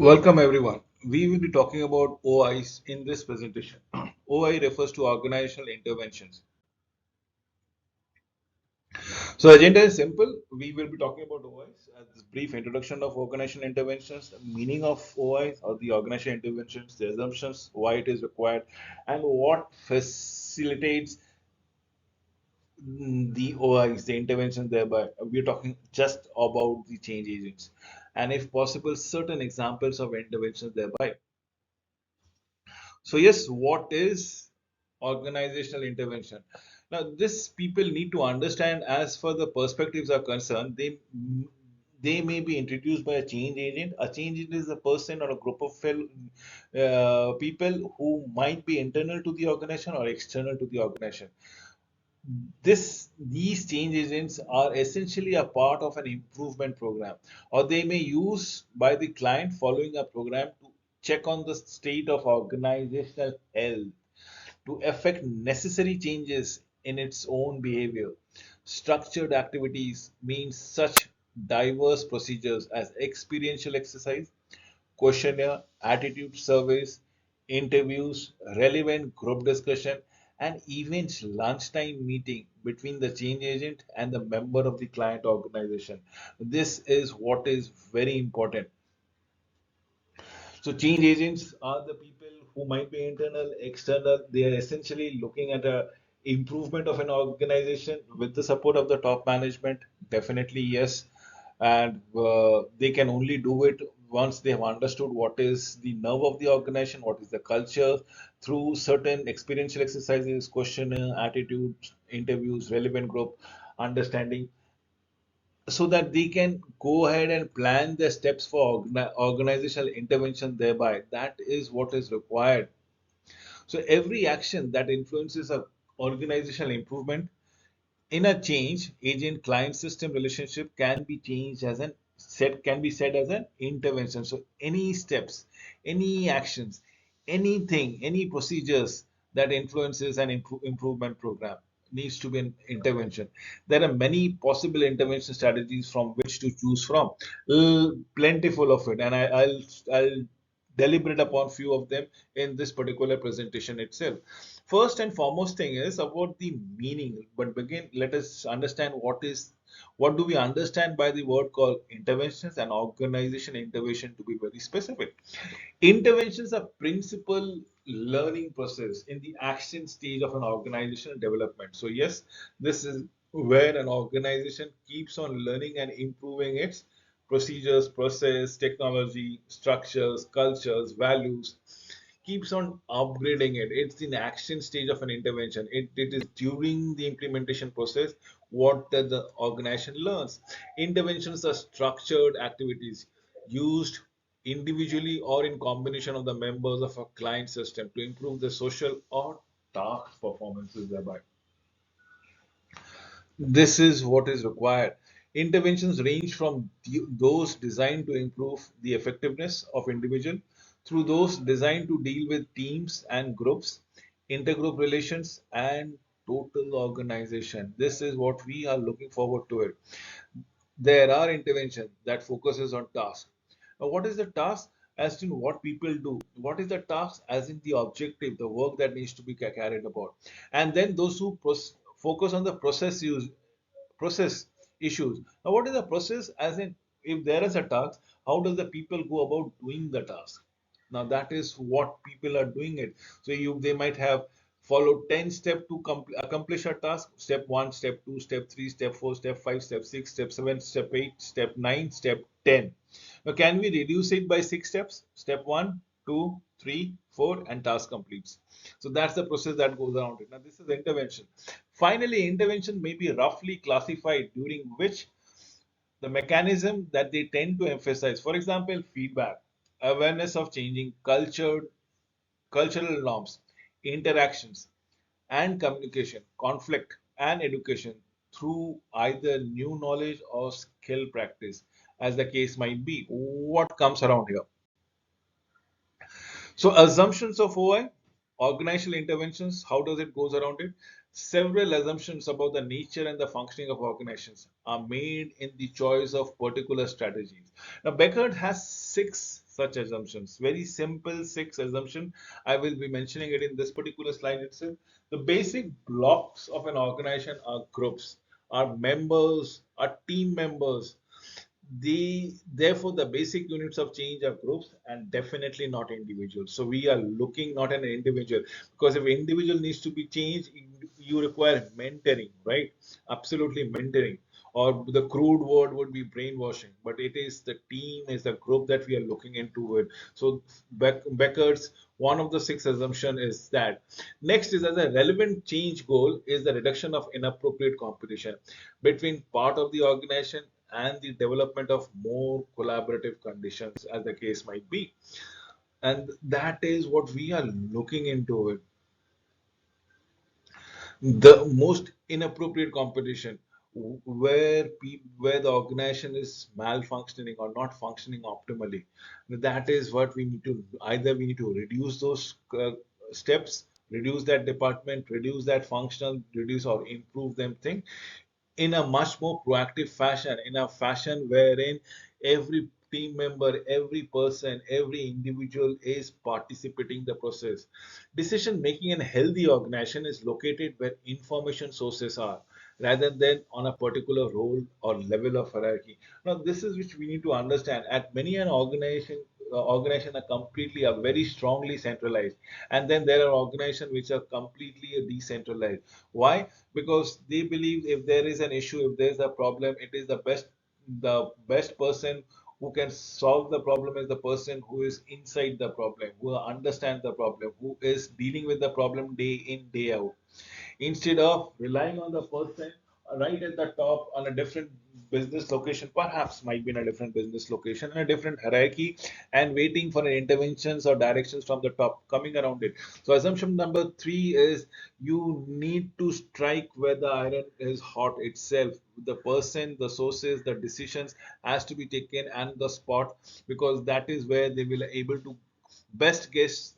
Welcome everyone. We will be talking about OIs in this presentation. OI refers to organizational interventions. So agenda is simple. We will be talking about OIs as this brief introduction of organizational interventions, the meaning of OIs or the organizational interventions, the assumptions, why it is required, and what facilitates the OIs, the interventions thereby. We're talking just about the change agents and if possible certain examples of interventions thereby. So yes, what is organizational intervention? Now, this people need to understand as far the perspectives are concerned, they may be introduced by a change agent. A change agent is a person or a group of people who might be internal to the organization or external to the organization. These change agents are essentially a part of an improvement program, or they may use by the client following a program to check on the state of organizational health to effect necessary changes in its own behavior. Structured activities means such diverse procedures as experiential exercise, questionnaire, attitude surveys, interviews, relevant group discussion, and even lunchtime meeting between the change agent and the member of the client organization. This is what is very important. So change agents are the people who might be internal, external. They are essentially looking at a improvement of an organization with the support of the top management. Definitely yes, and they can only do it once they have understood what is the nerve of the organization, what is the culture, through certain experiential exercises, questionnaire, attitude, interviews, relevant group understanding, so that they can go ahead and plan their steps for organizational intervention thereby. That is what is required. So every action that influences a organizational improvement in a change agent client system relationship can be changed as an said can be said as an intervention. So any steps, any actions, anything, any procedures that influences an improvement program needs to be an intervention. There are many possible intervention strategies from which to choose from, plentiful of it, and I'll deliberate upon few of them in this particular presentation itself. First and foremost thing is about the meaning. But begin, let us understand what do we understand by the word called interventions and organization intervention to be very specific. Interventions are principal learning process in the action stage of an organizational development. So yes, this is where an organization keeps on learning and improving its procedures, process, technology, structures, cultures, values, keeps on upgrading it. It's in action stage of an intervention. It is during the implementation process what the organization learns. Interventions are structured activities used individually or in combination of the members of a client system to improve the social or task performances thereby. This is what is required. Interventions range from those designed to improve the effectiveness of individual through those designed to deal with teams and groups, intergroup relations, and total organization. This is what we are looking forward to it. There are interventions that focuses on task. Now, what is the task? As in what people do. What is the task? As in the objective, the work that needs to be carried about. And then those who focus on the process issues. Now, what is the process? As in, if there is a task, how does the people go about doing the task? Now, that is what people are doing it. So, they might have followed 10 steps to accomplish a task. Step 1, step 2, step 3, step 4, step 5, step 6, step 7, step 8, step 9, step 10. Now, can we reduce it by 6 steps? Step 1, 2, 3, 4, and task completes. So that's the process that goes around it. Now, this is intervention. Finally, intervention may be roughly classified during which the mechanism that they tend to emphasize. For example, feedback, awareness of changing cultural norms, interactions, and communication, conflict, and education through either new knowledge or skill practice, as the case might be. What comes around here? So assumptions of OI, organizational interventions, how does it goes around it? Several assumptions about the nature and the functioning of organizations are made in the choice of particular strategies. Now, Beckert has six such assumptions, very simple six assumptions. I will be mentioning it in this particular slide itself. The basic blocks of an organization are groups, are members, are team members. Therefore, the basic units of change are groups and definitely not individuals. So we are looking not at an individual, because if individual needs to be changed, you require mentoring, right? Absolutely mentoring. Or the crude word would be brainwashing, but it is the team, is the group that we are looking into it. So Becker's one of the six assumption is that. Next is, as a relevant change goal is the reduction of inappropriate competition between part of the organization and the development of more collaborative conditions, as the case might be. And that is what we are looking into it. The most inappropriate competition, where the organization is malfunctioning or not functioning optimally, that is what we need to, either we need to reduce those steps, reduce that department, reduce that functional, reduce or improve them thing in a much more proactive fashion, in a fashion wherein every team member, every person, every individual is participating in the process. Decision making in a healthy organization is located where information sources are, rather than on a particular role or level of hierarchy. Now, this is which we need to understand. At many an organization are completely, are very strongly centralized, and then there are organizations which are completely decentralized. Why? Because they believe if there is an issue, if there is a problem, it is the best person who can solve the problem is the person who is inside the problem, who understands the problem, who is dealing with the problem day in, day out, instead of relying on the person right at the top on a different business location, perhaps might be in a different business location, in a different hierarchy, and waiting for interventions or directions from the top coming around it. So assumption number three is, you need to strike where the iron is hot itself. The person, the sources, the decisions has to be taken and the spot, because that is where they will able to best guess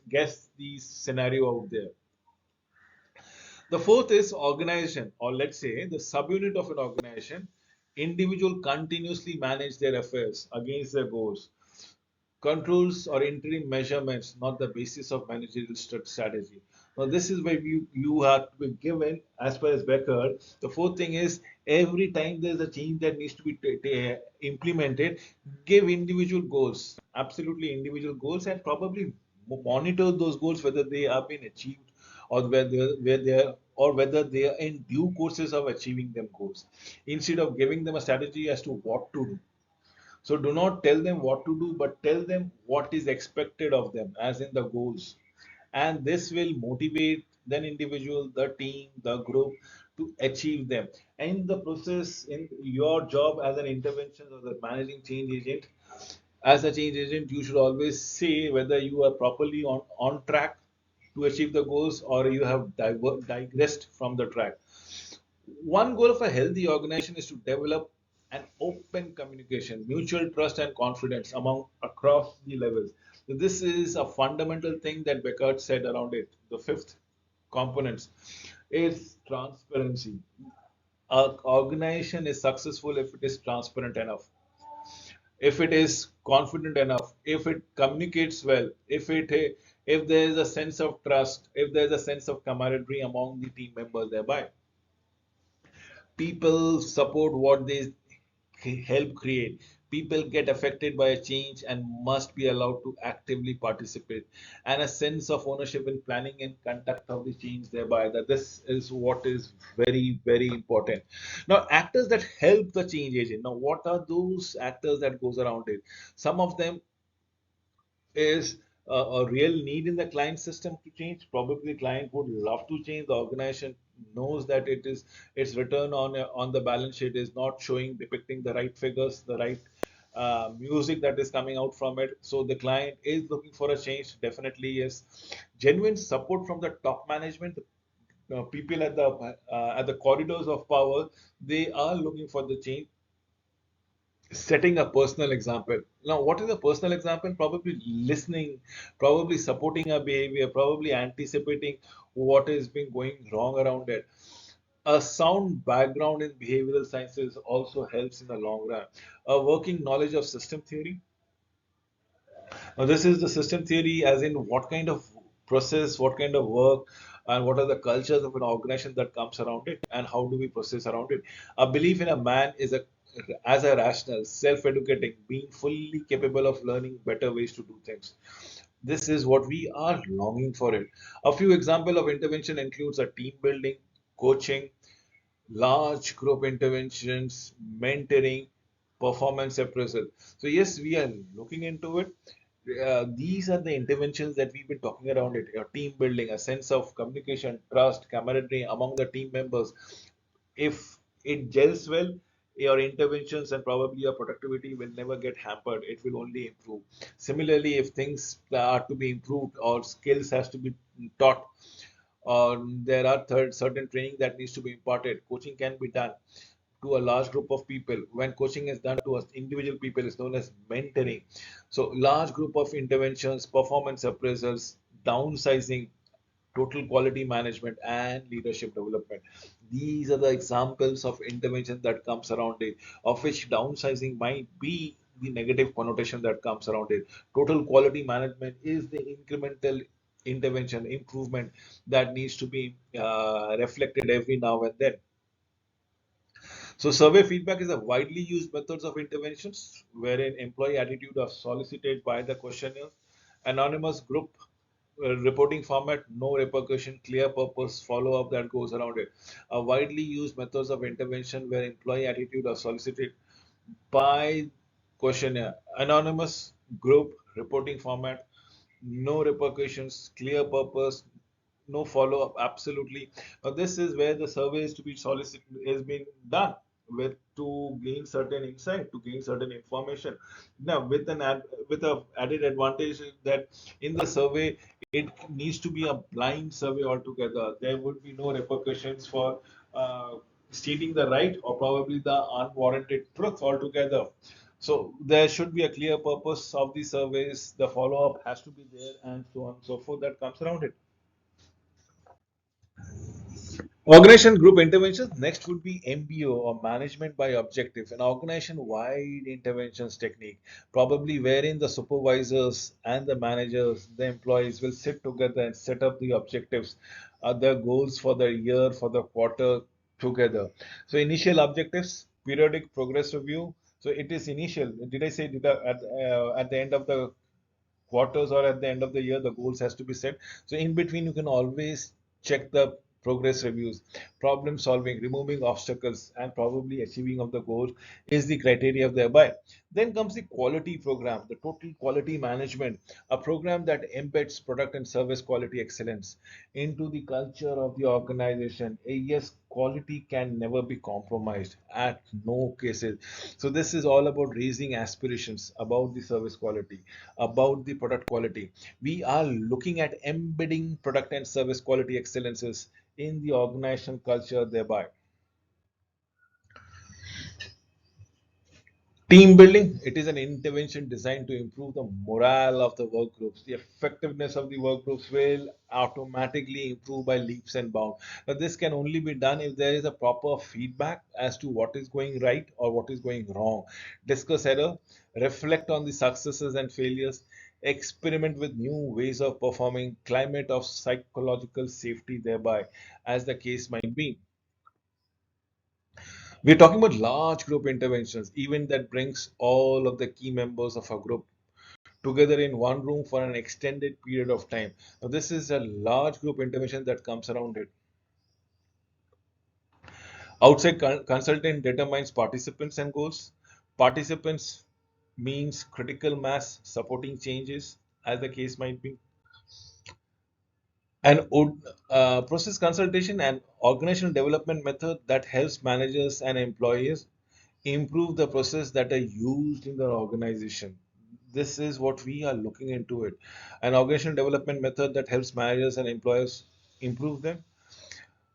the scenario out there. The fourth is organization, or let's say the subunit of an organization. Individual continuously manage their affairs against their goals. Controls or interim measurements, not the basis of managerial strategy. Now, this is where you have to be given, as per as Becker. The fourth thing is, every time there's a change that needs to be implemented, give individual goals, absolutely individual goals, and probably monitor those goals whether they have been achieved, or whether they are in due courses of achieving them goals, instead of giving them a strategy as to what to do. So do not tell them what to do, but tell them what is expected of them, as in the goals. And this will motivate the individual, the team, the group to achieve them. And in the process, in your job as an intervention or the managing change agent, as a change agent, you should always say whether you are properly on track to achieve the goals, or you have digressed from the track. One goal of a healthy organization is to develop an open communication, mutual trust, and confidence among across the levels. So this is a fundamental thing that Beckert said around it. The fifth component is transparency. An organization is successful if it is transparent enough, if it is confident enough, if it communicates well, if there is a sense of trust, if there is a sense of camaraderie among the team members thereby. People support what they help create. People get affected by a change and must be allowed to actively participate. And a sense of ownership in planning and conduct of the change thereby. That this is what is very, very important. Now, actors that help the change agent. Now, what are those actors that goes around it? Some of them is a real need in the client system to change. Probably client would love to change. The organization knows that its return on the balance sheet is not showing, depicting the right figures, the right music that is coming out from it. So the client is looking for a change. Definitely, yes. Genuine support from the top management. People at the corridors of power, they are looking for the change, setting a personal example. Now, what is a personal example? Probably listening, probably supporting a behavior, probably anticipating what is being going wrong around it. A sound background in behavioral sciences also helps in the long run. A working knowledge of system theory. Now, this is the system theory, as in what kind of process, what kind of work, and what are the cultures of an organization that comes around it, and how do we process around it. A belief in a man is a as a rational, self-educating, being fully capable of learning better ways to do things. This is what we are longing for it. A few example of intervention includes a team building, coaching, large group interventions, mentoring, performance appraisal. So yes, we are looking into it. These are the interventions that we've been talking around it. Your team building, a sense of communication, trust, camaraderie among the team members. If it gels well, your interventions and probably your productivity will never get hampered. It will only improve. Similarly, if things are to be improved or skills has to be taught, or there are certain training that needs to be imparted, coaching can be done to a large group of people. When coaching is done to us individual people, is known as mentoring. So large group of interventions, performance appraisals, downsizing, total quality management, and leadership development. These are the examples of intervention that comes around it, of which downsizing might be the negative connotation that comes around it. Total quality management is the incremental intervention improvement that needs to be reflected every now and then. So survey feedback is a widely used methods of interventions wherein employee attitude are solicited by the questionnaire. Anonymous group reporting format, no repercussion, clear purpose, follow up that goes around it. A widely used methods of intervention where employee attitude are solicited by questionnaire. Anonymous group reporting format, no repercussions, clear purpose, no follow up. Absolutely. Now, this is where the survey is to be solicited is being done with to gain certain insight, to gain certain information. Now, with a added advantage is that in the survey, it needs to be a blind survey altogether. There would be no repercussions for stating the right or probably the unwarranted truth altogether. So there should be a clear purpose of the surveys. The follow up has to be there, and so on and so forth. That comes around it. Organization group interventions. Next would be MBO or management by objective, an organization wide interventions technique, probably wherein the supervisors and the managers, the employees will sit together and set up the objectives, their goals for the year, for the quarter together. So, initial objectives, periodic progress review. So, it is initial. Did I say at the end of the quarters or at the end of the year the goals has to be set, so in between you can always check the progress reviews. Problem solving, removing obstacles, and probably achieving of the goal is the criteria thereby. Then comes the quality program, the total quality management, a program that embeds product and service quality excellence into the culture of the organization. Yes, quality can never be compromised at no cases. So this is all about raising aspirations about the service quality, about the product quality. We are looking at embedding product and service quality excellences in the organizational culture thereby. Team building, it is an intervention designed to improve the morale of the work groups. The effectiveness of the work groups will automatically improve by leaps and bounds. Now, this can only be done if there is a proper feedback as to what is going right or what is going wrong. Discuss error, reflect on the successes and failures, experiment with new ways of performing, climate of psychological safety thereby, as the case might be. We're talking about large group interventions, event that brings all of the key members of a group together in one room for an extended period of time. Now, this is a large group intervention that comes around it. Outside consultant determines participants and goals. Participants means critical mass supporting changes, as the case might be. And process consultation and organizational development method that helps managers and employees improve the process that are used in the organization. This is what we are looking into it. An organizational development method that helps managers and employers improve them.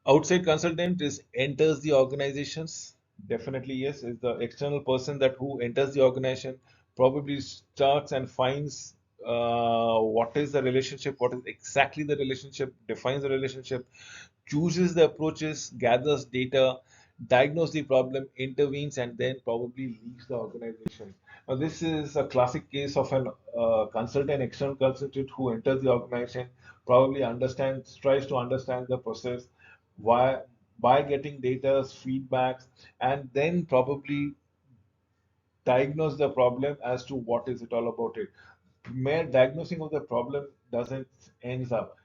Outside consultant is enters the organizations. Definitely yes, is the external person that who enters the organization, probably starts and finds what is the relationship, what is exactly the relationship, defines the relationship, chooses the approaches, gathers data, diagnose the problem, intervenes, and then probably leaves the organization. Now, this is a classic case of an consultant, external consultant who enters the organization, probably understands, tries to understand the process, why by getting data, feedbacks, and then probably diagnose the problem as to what is it all about it. Mere diagnosing of the problem doesn't ends up.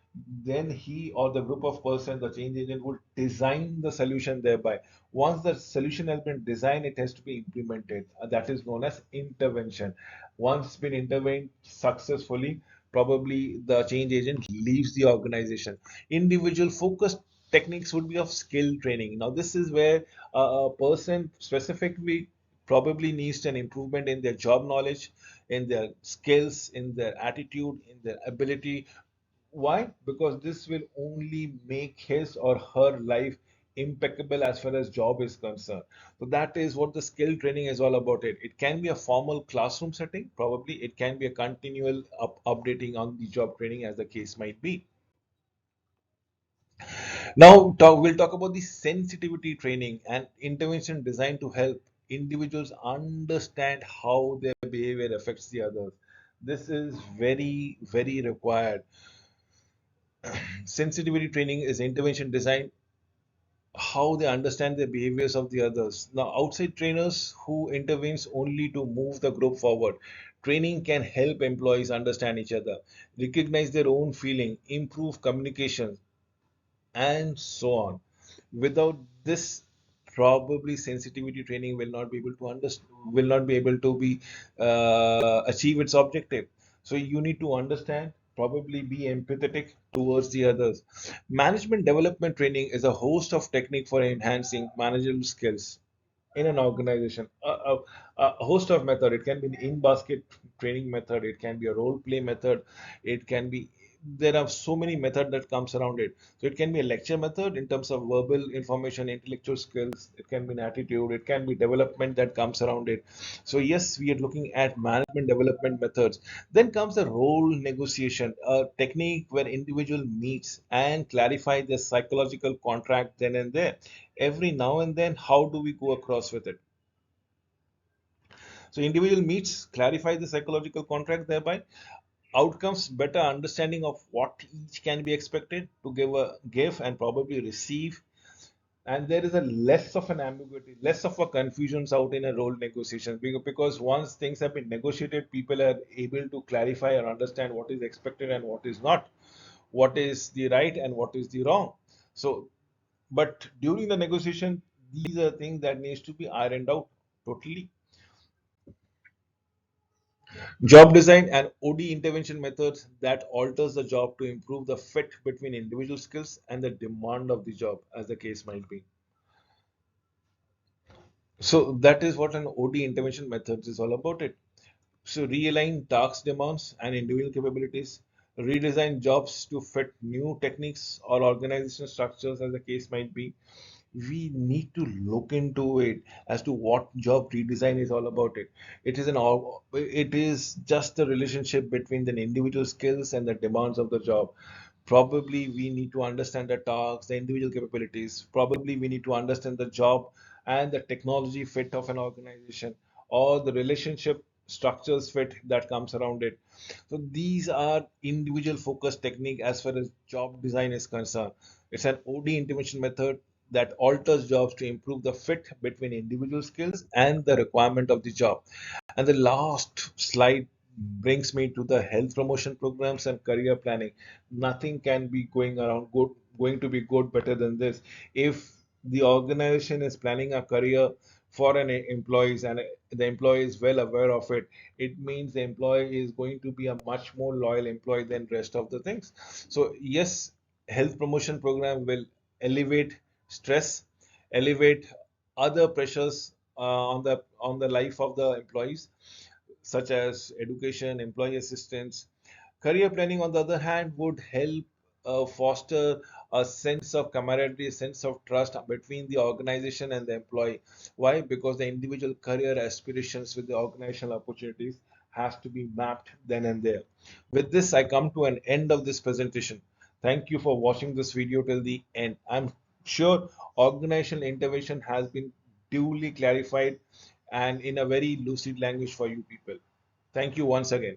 Then he or the group of person, the change agent, will design the solution thereby. Once the solution has been designed, it has to be implemented. That is known as intervention. Once it's been intervened successfully, probably the change agent leaves the organization. Individual focused techniques would be of skill training. Now, this is where a person specifically probably needs an improvement in their job knowledge, in their skills, in their attitude, in their ability. Why? Because this will only make his or her life impeccable as far as job is concerned. So that is what the skill training is all about. It can be a formal classroom setting, probably it can be a continual updating on the job training as the case might be. Now we'll talk about the sensitivity training and intervention designed to help individuals understand how their behavior affects the others. This is very, very required. Sensitivity training is intervention designed how they understand the behaviors of the others. Now, outside trainers who intervenes only to move the group forward. Training can help employees understand each other, recognize their own feeling, improve communication, and so on. Without this, probably sensitivity training will not be able to understand, will not be able to be achieve its objective. So you need to understand, probably be empathetic towards the others. Management development training is a host of technique for enhancing managerial skills in an organization. A host of method. It can be an in-basket training method. It can be a role play method. It can be, there are so many methods that comes around it. So it can be a lecture method in terms of verbal information, intellectual skills. It can be an attitude. It can be development that comes around it. So yes, we are looking at management development methods. Then comes the role negotiation, a technique where individual meets and clarify their psychological contract then and there. Every now and then, how do we go across with it? So individual meets, clarify the psychological contract, thereby outcomes, better understanding of what each can be expected to give and probably receive. And there is a less of an ambiguity, less of a confusions out in a role negotiation, because once things have been negotiated, people are able to clarify or understand what is expected and what is not, what is the right and what is the wrong. So but during the negotiation, these are things that needs to be ironed out totally. Job design and OD intervention methods that alters the job to improve the fit between individual skills and the demand of the job, as the case might be. So that is what an OD intervention methods is all about it. So realign task demands and individual capabilities, redesign jobs to fit new techniques or organizational structures, as the case might be. We need to look into it as to what job redesign is all about. It is just the relationship between the individual skills and the demands of the job. Probably we need to understand the tasks, the individual capabilities. Probably we need to understand the job and the technology fit of an organization, or the relationship structures fit that comes around it. So these are individual focused technique as far as job design is concerned. It's an OD intervention method that alters jobs to improve the fit between individual skills and the requirement of the job. And the last slide brings me to the health promotion programs and career planning. Nothing can be going to be good better than this. If the organization is planning a career for an employees and the employee is well aware of it, it means the employee is going to be a much more loyal employee than rest of the things. So yes, health promotion program will elevate stress, elevate other pressures on the life of the employees, such as education, employee assistance. Career planning, on the other hand, would help foster a sense of camaraderie, a sense of trust between the organization and the employee. Why? Because the individual career aspirations with the organizational opportunities has to be mapped then and there. With this, I come to an end of this presentation. Thank you for watching this video till the end. I'm sure organizational intervention has been duly clarified and in a very lucid language for you people. Thank you once again.